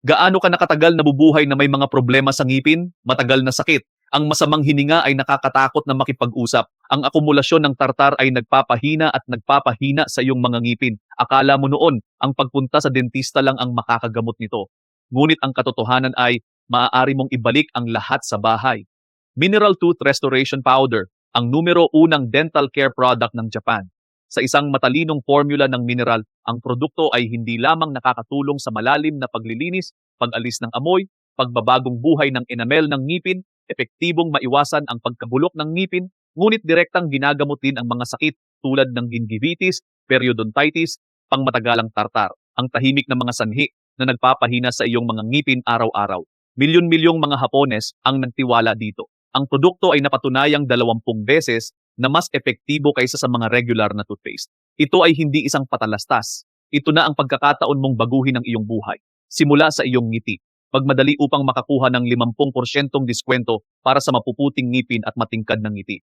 Gaano ka nakatagal nabubuhay na may mga problema sa ngipin? Matagal na sakit? Ang masamang hininga ay nakakatakot na makipag-usap. Ang akumulasyon ng tartar ay nagpapahina at nagpapahina sa iyong mga ngipin. Akala mo noon, ang pagpunta sa dentista lang ang makakagamot nito. Ngunit ang katotohanan ay, maaari mong ibalik ang lahat sa bahay. Mineral Tooth Restoration Powder, ang numero unang dental care product ng Japan. Sa isang matalinong formula ng mineral, ang produkto ay hindi lamang nakakatulong sa malalim na paglilinis, pag-alis ng amoy, pagbabagong buhay ng enamel ng ngipin, epektibong maiwasan ang pagkabulok ng ngipin, ngunit direktang ginagamot din ang mga sakit tulad ng gingivitis, periodontitis, pangmatagalang tartar, ang tahimik na mga sanhi na nagpapahina sa iyong mga ngipin araw-araw. Milyon-milyong mga Hapones ang nagtiwala dito. Ang produkto ay napatunayang 20 beses na mas epektibo kaysa sa mga regular na toothpaste. Ito ay hindi isang patalastas. Ito na ang pagkakataon mong baguhin ang iyong buhay. Simula sa iyong ngiti. Magmadali upang makakuha ng 50% diskwento para sa mapuputing ngipin at matingkad ng ngiti.